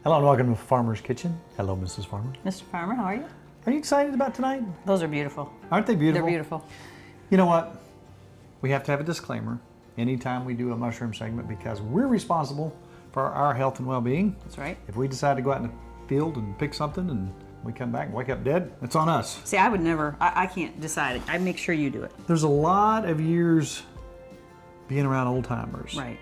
Hello and welcome to Farmer's Kitchen. Hello, Mrs. Farmer. Mr. Farmer, how are you? Are you excited about tonight? Those are beautiful. Aren't they beautiful? They're beautiful. You know what? We have to have a disclaimer anytime we do a mushroom segment because we're responsible for our health and well-being. That's right. If we decide to go out in the field and pick something and we come back and wake up dead, it's on us. See, I would never, I can't decide it. I make sure you do it. There's a lot of years being around old timers. Right.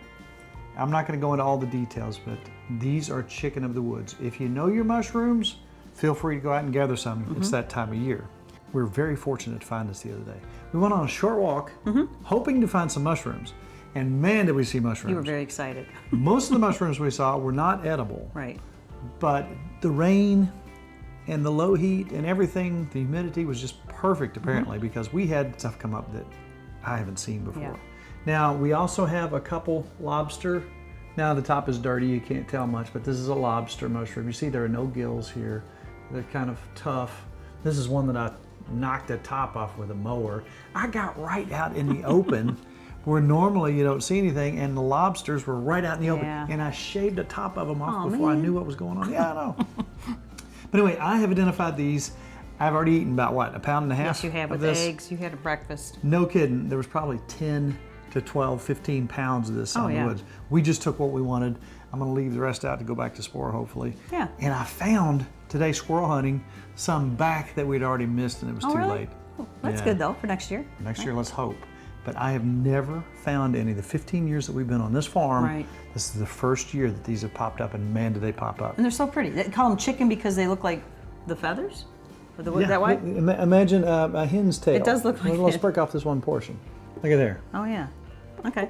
I'm not going to go into all the details, but these are chicken of the woods. If you know your mushrooms, feel free to go out and gather some. It's that time of year. We were very fortunate to find this the other day. We went on a short walk, hoping to find some mushrooms, and man, did we see mushrooms. You were very excited. Most of the mushrooms we saw were not edible, Right. but the rain and the low heat and everything, the humidity was just perfect apparently because we had stuff come up that I haven't seen before. Yeah. Now, we also have a couple lobster. Now, the top is dirty, you can't tell much, but this is a lobster mushroom. You see there are no gills here. They're kind of tough. This is one that I knocked the top off with a mower. I got right out in the open where normally you don't see anything, and the lobsters were right out in the open. And I shaved the top of them off before I knew what was going on. Yeah, I know. But anyway, I have identified these. I've already eaten about, what, a pound and a half? Yes, you have with eggs. You had a breakfast. No kidding. There was probably 10 to 12, 15 pounds of this on the woods. We just took what we wanted. I'm going to leave the rest out to go back to Spore, hopefully. Yeah. And I found, today squirrel hunting, some back that we'd already missed and it was too late. Oh, that's good, though, for next year. Next year, let's hope. But I have never found any. The 15 years that we've been on this farm, this is the first year that these have popped up, and man, do they pop up. And they're so pretty. They call them chicken because they look like the feathers? Or the, is that why? Imagine a hen's tail. It does look like Let's break off this one portion. Look at there. Oh, yeah. Okay.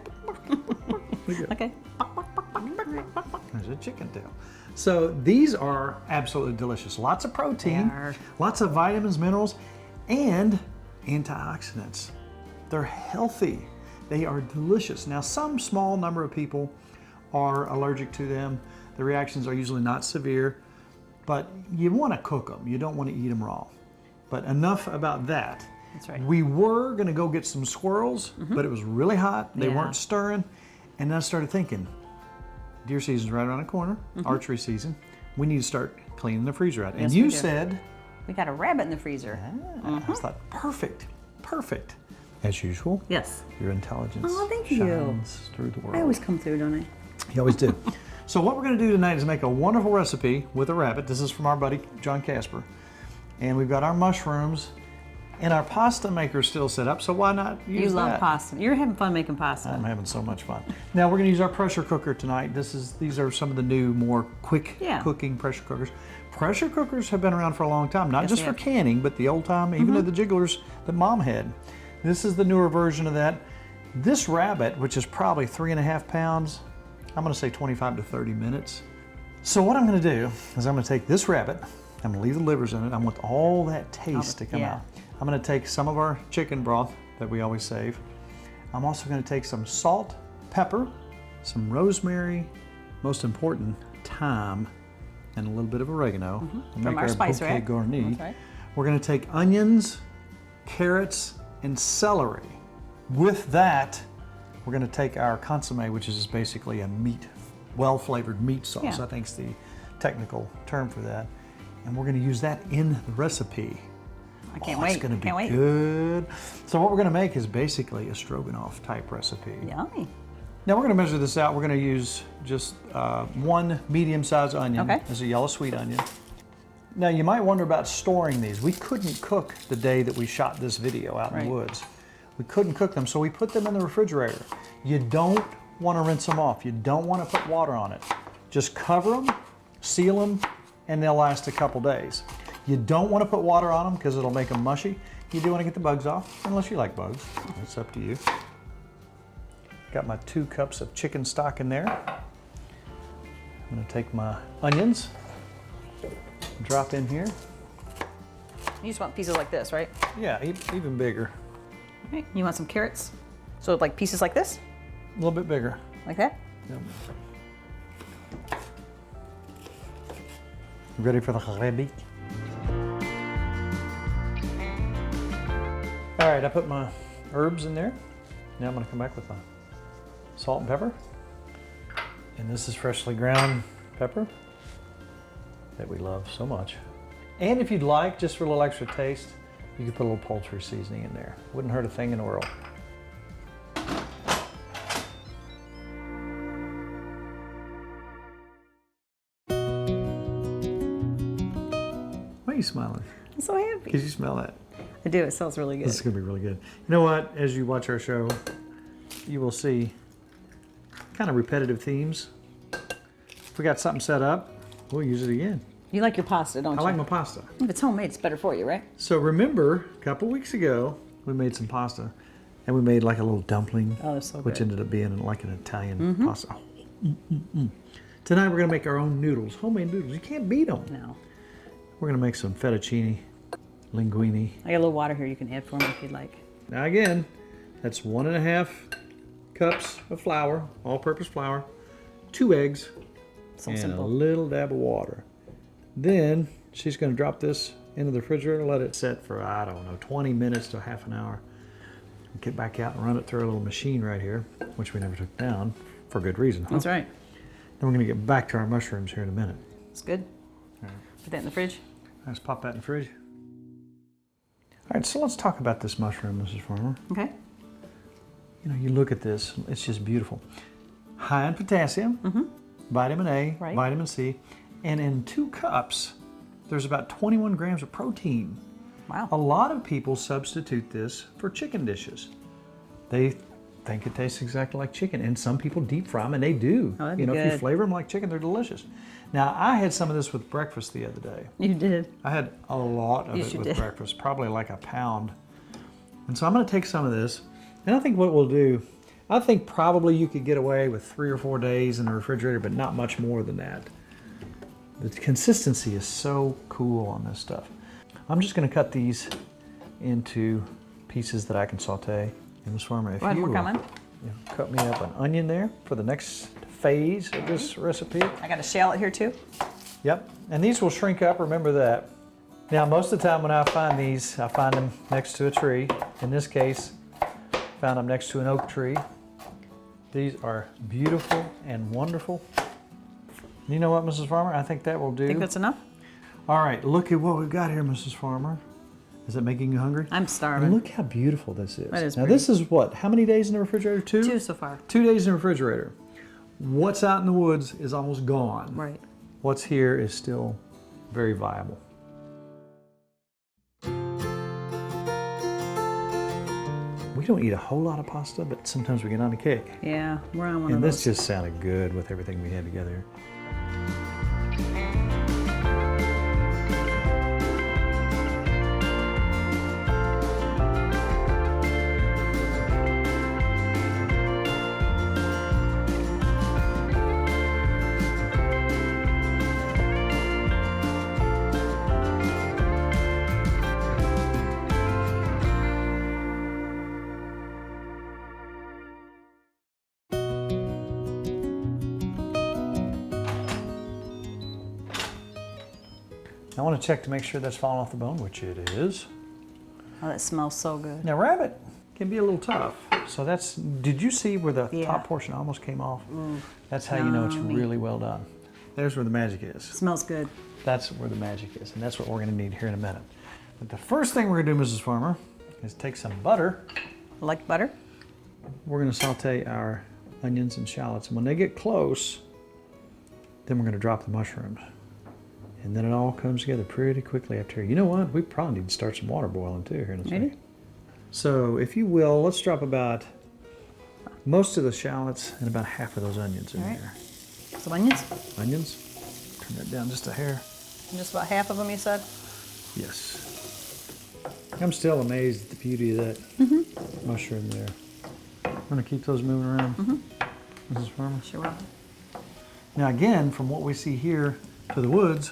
Okay. There's a chicken tail. So these are absolutely delicious. Lots of protein, lots of vitamins, minerals, and antioxidants. They're healthy. They are delicious. Now, some small number of people are allergic to them. The reactions are usually not severe, but you want to cook them. You don't want to eat them raw. But enough about that. That's right. We were going to go get some squirrels, but it was really hot. They weren't stirring. And then I started thinking, deer season's right around the corner, archery season. We need to start cleaning the freezer out. And you said... We got a rabbit in the freezer. I thought, perfect, perfect. As usual. Yes. Your intelligence thank shines through the world. I always come through, don't I? You always do. So what we're going to do tonight is make a wonderful recipe with a rabbit. This is from our buddy, John Casper. And we've got our mushrooms. And our pasta maker is still set up, so why not use that? You love pasta. You're having fun making pasta. I'm having so much fun. Now we're going to use our pressure cooker tonight. These are some of the new, more quick cooking pressure cookers. Pressure cookers have been around for a long time, not just for canning, but the old time, even the jigglers that Mom had. This is the newer version of that. This rabbit, which is probably 3.5 pounds, I'm going to say 25 to 30 minutes. So what I'm going to do is I'm going to take this rabbit, I'm going to leave the livers in it. I want all that taste to come out. I'm going to take some of our chicken broth that we always save. I'm also going to take some salt, pepper, some rosemary, most important, thyme, and a little bit of oregano. From our spice rack. Garni. We're going to take onions, carrots, and celery. With that, we're going to take our consommé, which is basically a meat, well-flavored meat sauce. I think is the technical term for that. And we're going to use that in the recipe. I can't wait. It's going to be good. So what we're going to make is basically a Stroganoff type recipe. Yummy. Now we're going to measure this out. We're going to use just one medium-sized onion. This is a yellow sweet onion. Now you might wonder about storing these. We couldn't cook the day that we shot this video out in the woods. We couldn't cook them, so we put them in the refrigerator. You don't want to rinse them off. You don't want to put water on it. Just cover them, seal them, and they'll last a couple days. You don't want to put water on them because it'll make them mushy. You do want to get the bugs off, unless you like bugs. It's up to you. Got my 2 cups of chicken stock in there. I'm going to take my onions, drop in here. You just want pieces like this, right? Yeah, even bigger. Okay. You want some carrots? So like pieces like this? A little bit bigger. Like that? Yep. Ready for the rabbit? All right, I put my herbs in there. Now I'm going to come back with my salt and pepper. And this is freshly ground pepper. that we love so much. And if you'd like, just for a little extra taste, you could put a little poultry seasoning in there. Wouldn't hurt a thing in the world. Why are you smiling? I'm so happy. Because you smell that. I do. It smells really good. This is going to be really good. You know what? As you watch our show, you will see kind of repetitive themes. If we got something set up, we'll use it again. You like your pasta, don't you? I like my pasta. If it's homemade, it's better for you, right? So remember, a couple weeks ago, we made some pasta, and we made like a little dumpling, Oh, that's so which good. ended up being like an Italian pasta. Tonight we're going to make our own noodles, homemade noodles. You can't beat them. No. We're going to make some fettuccine, linguine. I got a little water here you can add for me if you'd like. Now again, that's 1.5 cups of flour, all-purpose flour, 2 eggs, So and simple. a little dab of water. Then she's going to drop this into the refrigerator, let it set for, I don't know, 20 minutes to half an hour. Get back out and run it through a little machine right here, which we never took down for good reason. Huh? That's right. Then we're going to get back to our mushrooms here in a minute. It's good. All right. Put that in the fridge. Let's pop that in the fridge. All right, so let's talk about this mushroom, Mrs. Farmer. Okay. You know, you look at this, it's just beautiful. High in potassium, vitamin A, Right. vitamin C, and in 2 cups, there's about 21 grams of protein. Wow. A lot of people substitute this for chicken dishes. They think it tastes exactly like chicken, and some people deep fry them, and they do. Oh, that'd you be know, if you good. flavor them like chicken, they're delicious. Now, I had some of this with breakfast the other day. You did. I had a lot of Yes, it you with did. breakfast, probably like a pound. And so I'm going to take some of this, and I think what we'll do, I think probably you could get away with 3 or 4 days in the refrigerator, but not much more than that. The consistency is so cool on this stuff. I'm just going to cut these into pieces that I can saute. And Ms. Farmer, if Go ahead, you we're will, coming. cut me up an onion there for the next phase of this recipe. I got a shallot here too. Yep, and these will shrink up, remember that. Now, most of the time when I find these, I find them next to a tree. In this case, found them next to an oak tree. These are beautiful and wonderful. You know what, Mrs. Farmer? I think that will do. Think that's enough? All right, look at what we've got here, Mrs. Farmer. Is it making you hungry? I'm starving. And look how beautiful this is. That is now, pretty. this is what? How many days in the refrigerator? 2? 2 so far. 2 days in the refrigerator. What's out in the woods is almost gone. Right. What's here is still very viable. We don't eat a whole lot of pasta, but sometimes we get on a kick. Yeah, we're on one And of this those. just sounded good with everything we had together. I want to check to make sure that's falling off the bone, which it is. Oh, that smells so good. Now, rabbit can be a little tough. So that's, did you see where the Yeah. top portion almost came off? That's how you know it's Yummy. really well done. There's where the magic is. Smells good. That's where the magic is, and that's what we're going to need here in a minute. But the first thing we're going to do, Mrs. Farmer, is take some butter. Like butter? We're going to saute our onions and shallots, and when they get close, then we're going to drop the mushrooms. And then it all comes together pretty quickly after. You know what? We probably need to start some water boiling too here in a second. Maybe. So if you will, let's drop about most of the shallots and about half of those onions in All right. there. Some onions? Onions. Turn that down just a hair. Just about half of them, you said? Yes. I'm still amazed at the beauty of that mushroom there. I'm going to keep those moving around, Mrs. Farmer. Sure will. Now again, from what we see here to the woods,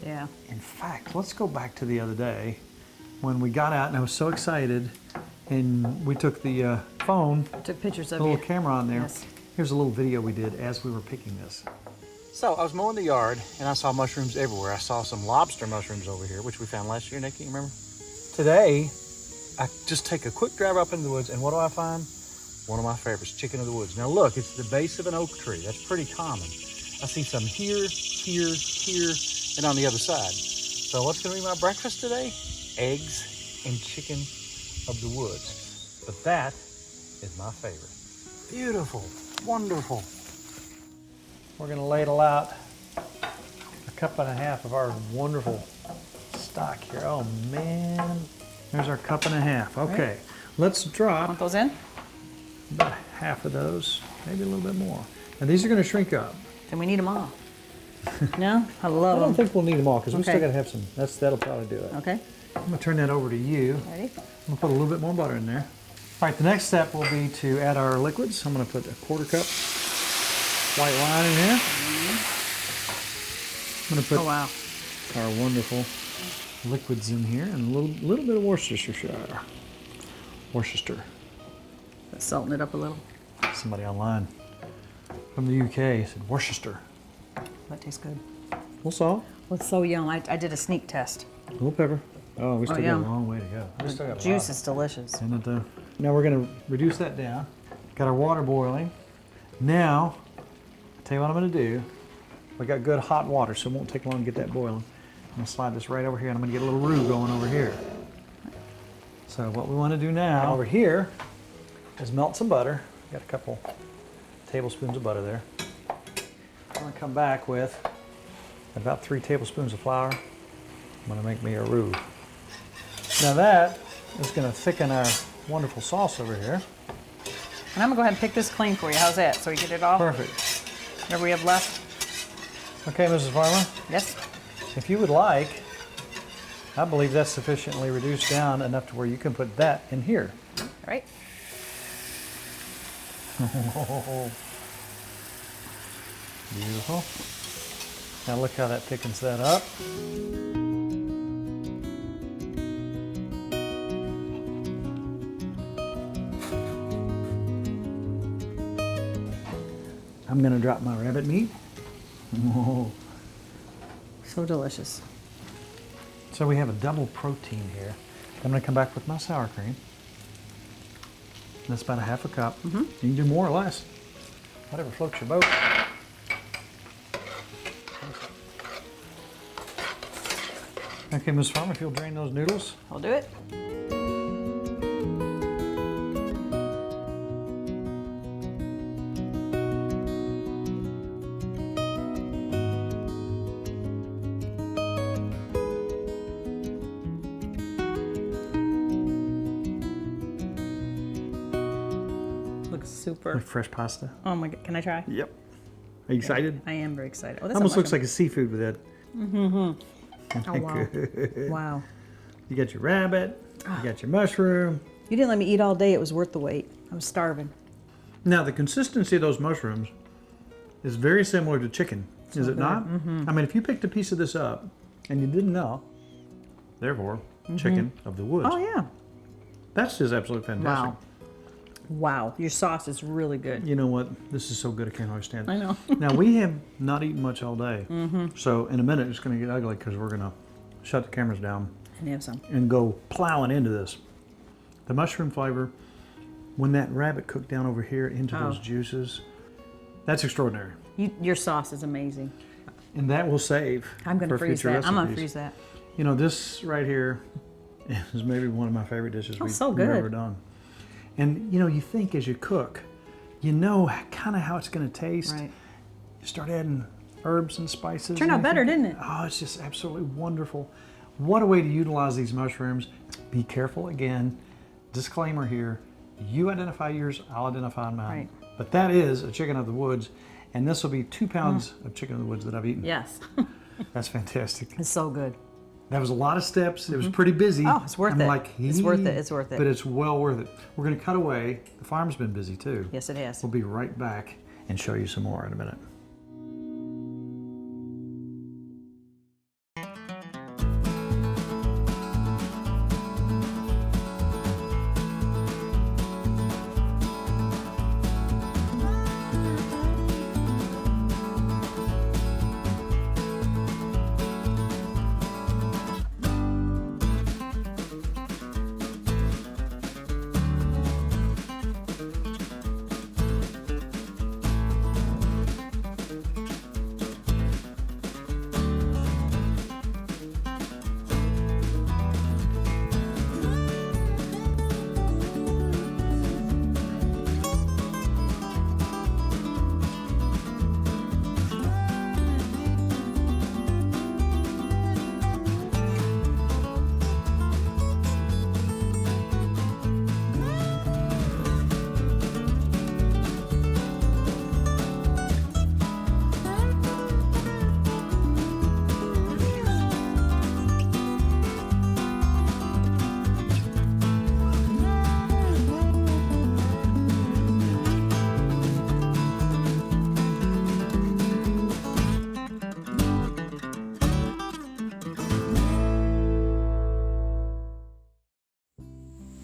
Yeah. in fact, let's go back to the other day when we got out and I was so excited and we took the phone, Took pictures of the little you. camera on there. Yes. Here's a little video we did as we were picking this. So I was mowing the yard and I saw mushrooms everywhere. I saw some lobster mushrooms over here, which we found last year, Nikki, remember? Today, I just take a quick drive up into the woods and what do I find? One of my favorites, chicken of the woods. Now look, it's the base of an oak tree. That's pretty common. I see some here, here, here, and on the other side. So what's gonna be my breakfast today? Eggs and chicken of the woods. But that is my favorite. Beautiful, wonderful. We're gonna ladle out a cup and a half of our wonderful stock here. Oh man, there's our cup and a half. Okay, right. Let's drop Want those in? about half of those, maybe a little bit more. And these are gonna shrink up. Then we need them all. No? I love I don't them. think we'll need them all because we still Okay. gotta have some, that'll probably do it. Okay. I'm gonna turn that over to you. Ready? I'm gonna put a little bit more butter in there. All right, the next step will be to add our liquids. I'm gonna put a 1/4 cup white wine in here. I'm gonna put Oh, wow. our wonderful liquids in here and a little bit of Worcestershire. Worcester. Salting it up a little. Somebody online from the UK said Worcester. That tastes good. A little salt, Well, it's so yum. I did a sneak test. a little pepper. Oh, we still got a yum. long way to go. We still got a Juice lot. is delicious. Isn't it though? Now we're gonna reduce that down. Got our water boiling. Now, I'll tell you what I'm gonna do. We got good hot water, so it won't take long to get that boiling. I'm gonna slide this right over here and I'm gonna get a little roux going over here. So what we wanna do now over here is melt some butter. Got a couple tablespoons of butter there. I'm gonna come back with about 3 tablespoons of flour. I'm gonna make me a roux. Now that is gonna thicken our wonderful sauce over here. And I'm gonna go ahead and pick this clean for you. How's that? So we get it off? Perfect. Whatever we have left? Okay, Mrs. Farmer, Yes? if you would like, I believe that's sufficiently reduced down enough to where you can put that in here. All right. Beautiful. Now look how that thickens that up. I'm gonna drop my rabbit meat. Whoa. So delicious. So we have a double protein here. I'm gonna come back with my sour cream. That's about a 1/2 cup. You can do more or less. Whatever floats your boat. Okay, Ms. Farmer, if you'll drain those noodles. I'll do it. Looks super. Like fresh pasta. Oh my God, can I try? Yep. Are you excited? I am very excited. Oh, that's Almost looks like a seafood with that. Oh, wow. Wow. You got your rabbit, you got your mushroom. You didn't let me eat all day. It was worth the wait. I was starving. Now the consistency of those mushrooms is very similar to chicken, is it not? I mean, if you picked a piece of this up and you didn't know, therefore, chicken of the woods. Oh, yeah. That's just absolutely fantastic. Wow. Wow. Your sauce is really good. You know what? This is so good I can't understand it. I know. Now we have not eaten much all day. So in a minute it's going to get ugly because we're going to shut the cameras down And you have some. and go plowing into this. The mushroom flavor, when that rabbit cooked down over here into those juices, that's extraordinary. Your sauce is amazing. And that will save I'm going to for freeze future that. I'm going to recipes. freeze that. You know, this right here is maybe one of my favorite dishes so we've good. ever done. And you know, you think as you cook, you know kind of how it's going to taste. Right. You start adding herbs and spices. Turned out and better, everything. didn't it? Oh, it's just absolutely wonderful. What a way to utilize these mushrooms. Be careful again. Disclaimer here. You identify yours, I'll identify mine. Right. But that is a chicken of the woods. And this will be 2 pounds of chicken of the woods that I've eaten. Yes. That's fantastic. It's so good. That was a lot of steps. It was pretty busy. Oh, it's worth it. Like, It's worth it. It's worth it. But it's well worth it. We're going to cut away. The farm's been busy too. Yes, it has. We'll be right back and show you some more in a minute.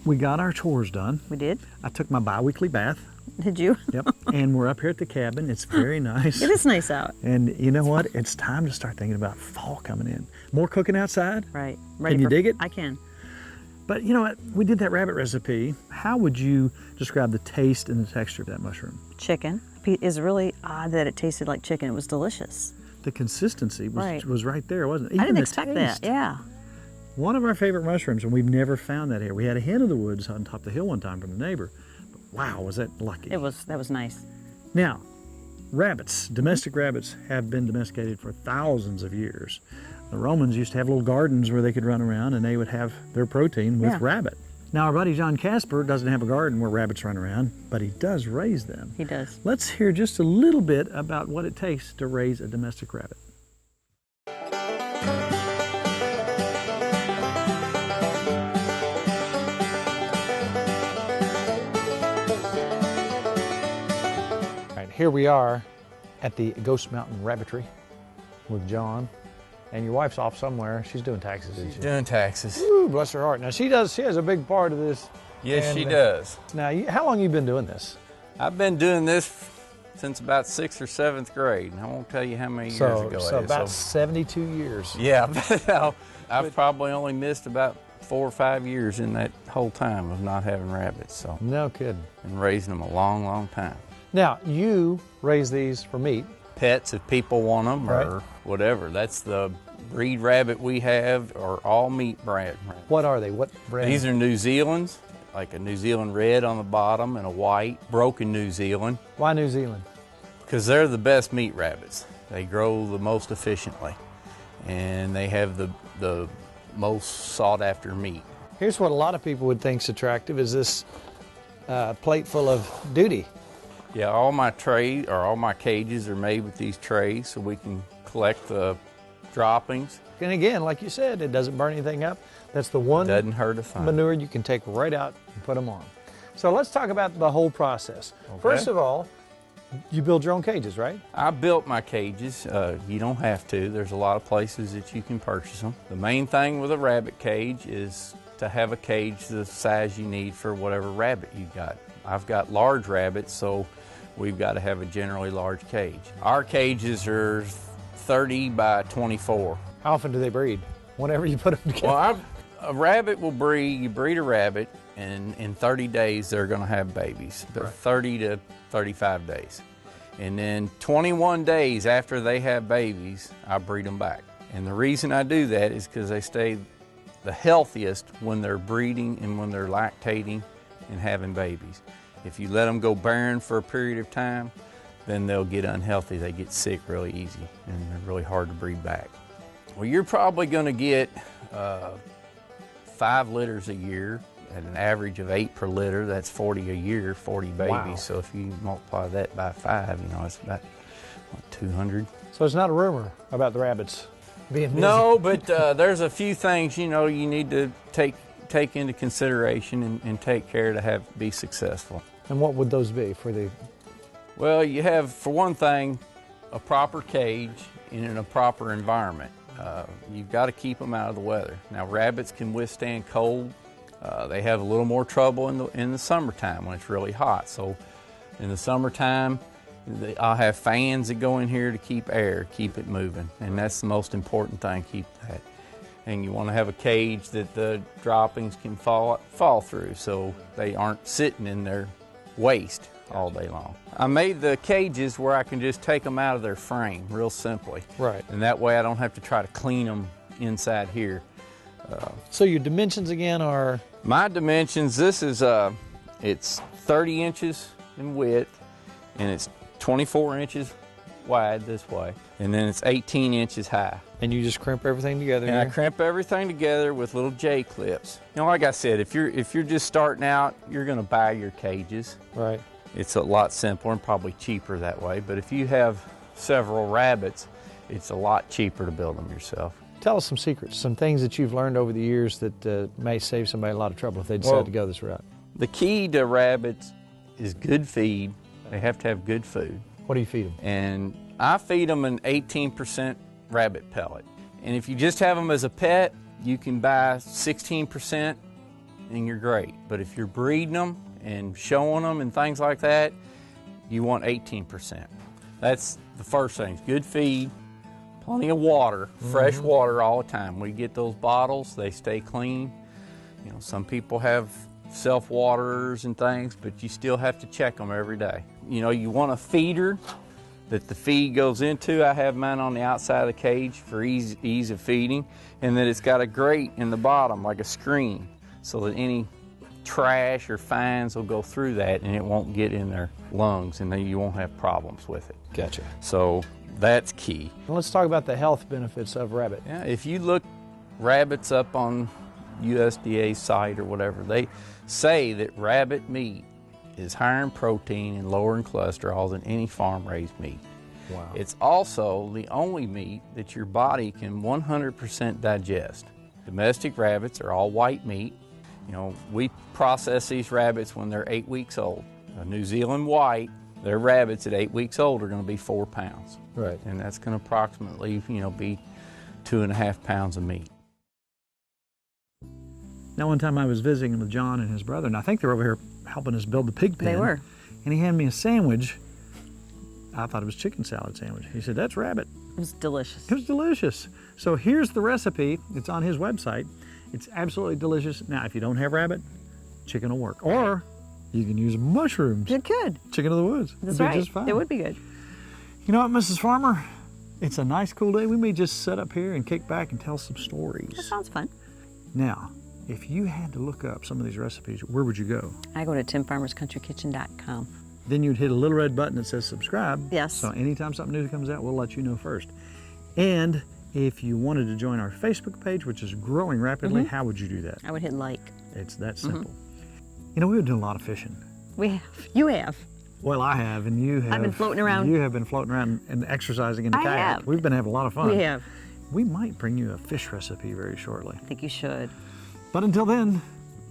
we got our chores done. We did. I took my bi-weekly bath. Did you? Yep. And we're up here at the cabin. It's very nice. It is nice out. And you know what? It's time to start thinking about fall coming in. More cooking outside. Right. Can you dig it? I can. But you know what? We did that rabbit recipe. How would you describe the taste and the texture of that mushroom? Chicken. It's really odd that it tasted like chicken. It was delicious. The consistency was right there, wasn't it? I Even didn't the expect taste. that. Yeah. One of our favorite mushrooms, and we've never found that here. We had a hen of the woods on top of the hill one time from the neighbor. But wow, was that lucky. That was nice. Now, rabbits, domestic rabbits, have been domesticated for thousands of years. The Romans used to have little gardens where they could run around and they would have their protein with rabbit. Now, our buddy John Casper doesn't have a garden where rabbits run around, but he does raise them. He does. Let's hear just a little bit about what it takes to raise a domestic rabbit. Here we are at the Ghost Mountain Rabbitry with John. And your wife's off somewhere. She's doing taxes, isn't she? Doing taxes. Ooh, bless her heart. Now she has a big part of this. Yes, she does. Now, how long have you been doing this? I've been doing this since about 6th or 7th grade. I won't tell you how many years ago So it is. about 72 years. Yeah, I've probably only missed about 4 or 5 years in that whole time of not having rabbits. So No kidding. been raising them a long, long time. Now, you raise these for meat. Pets, if people want them or whatever. That's the breed rabbit we have, are all meat bred. What are they? What brand? These are New Zealand's, like a New Zealand red on the bottom and a white, broken New Zealand. Why New Zealand? Because they're the best meat rabbits. They grow the most efficiently, and they have the most sought after meat. Here's what a lot of people would think is attractive, is this plate full of duty. Yeah, all my trays, or all my cages are made with these trays so we can collect the droppings. And again, like you said, it doesn't burn anything up. That's the one Doesn't hurt a thing. manure you can take right out and put them on. So let's talk about the whole process. Okay. First of all, you build your own cages, right? I built my cages. You don't have to. There's a lot of places that you can purchase them. The main thing with a rabbit cage is to have a cage the size you need for whatever rabbit you got. I've got large rabbits, so we've got to have a generally large cage. Our cages are 30 by 24. How often do they breed? Whenever you put them together? Well, a rabbit will breed, you breed a rabbit, and in 30 days they're going to have babies, but 30 to 35 days. And then 21 days after they have babies, I breed them back. And the reason I do that is because they stay the healthiest when they're breeding and when they're lactating and having babies. If you let them go barren for a period of time, then they'll get unhealthy. They get sick really easy, and they're really hard to breed back. Well, you're probably going to get 5 litters a year at an average of 8 per litter. That's 40 a year, 40 babies. Wow. So if you multiply that by 5, it's about, 200. So it's not a rumor about the rabbits being busy. No, but there's a few things, you need to take into consideration and take care to be successful. And what would those be for the... Well, you have, for one thing, a proper cage in a proper environment. You've got to keep them out of the weather. Now, rabbits can withstand cold. They have a little more trouble in the summertime when it's really hot. So in the summertime, I'll have fans that go in here to keep it moving. And that's the most important thing, keep that. And you want to have a cage that the droppings can fall through so they aren't sitting in their waste all day long. I made the cages where I can just take them out of their frame real simply. Right. And that way I don't have to try to clean them inside here. So your dimensions again are... My dimensions, this is, it's 30 inches in width, and it's 24 inches wide this way, and then it's 18 inches high. And you just crimp everything together And here? I crimp everything together with little J-clips. Like I said, if you're just starting out, you're going to buy your cages. Right. It's a lot simpler and probably cheaper that way. But if you have several rabbits, it's a lot cheaper to build them yourself. Tell us some secrets, some things that you've learned over the years that may save somebody a lot of trouble if they decide to go this route. The key to rabbits is good feed. They have to have good food. What do you feed them? And I feed them an 18% rabbit pellet. And if you just have them as a pet, you can buy 16% and you're great. But if you're breeding them and showing them and things like that, you want 18%. That's the first thing. Good feed, plenty of water, fresh water all the time. We get those bottles, they stay clean. You know, some people have self-waterers and things, but you still have to check them every day. You know, you want a feeder that the feed goes into. I have mine on the outside of the cage for ease of feeding, and that it's got a grate in the bottom, like a screen, so that any trash or fines will go through that and it won't get in their lungs, and then you won't have problems with it. Gotcha. So that's key. Let's talk about the health benefits of rabbit. Yeah, if you look rabbits up on USDA's site or whatever, they say that rabbit meat is higher in protein and lower in cholesterol than any farm-raised meat. Wow. It's also the only meat that your body can 100% digest. Domestic rabbits are all white meat. You know, we process these rabbits when they're 8 weeks old. A New Zealand white, their rabbits at 8 weeks old are going to be 4 pounds. Right. And that's going to approximately, you know, be 2.5 pounds of meat. Now, one time I was visiting with John and his brother, and I think they were over here helping us build the pig pen. They were. And he handed me a sandwich. I thought it was chicken salad sandwich. He said, "That's rabbit." It was delicious. It was delicious. So here's the recipe. It's on his website. It's absolutely delicious. Now, if you don't have rabbit, chicken will work. Or you can use mushrooms. It could. Chicken of the woods. That's It'd be right. just fine. It would be good. You know what, Mrs. Farmer? It's a nice, cool day. We may just sit up here and kick back and tell some That stories. sounds fun. Now, if you had to look up some of these recipes, where would you go? I go to timfarmerscountrykitchen.com. Then you'd hit a little red button that says subscribe. Yes. So anytime something new comes out, we'll let you know first. And if you wanted to join our Facebook page, which is growing rapidly, how would you do that? I would hit like. It's that simple. You know, we've been doing a lot of fishing. We have. You have. Well, I have, and you have. I've been floating around. You have been floating around and exercising in the I kayak. have. We've been having a lot of fun. We have. We might bring you a fish recipe very shortly. I think you should. But until then,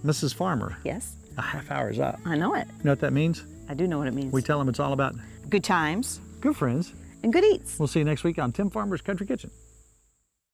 Mrs. Farmer, Yes. a half hour is up. I know it. You know what that means? I do know what it means. We tell them it's all about Good times good friends. and good eats. We'll see you next week on Tim Farmer's Country Kitchen.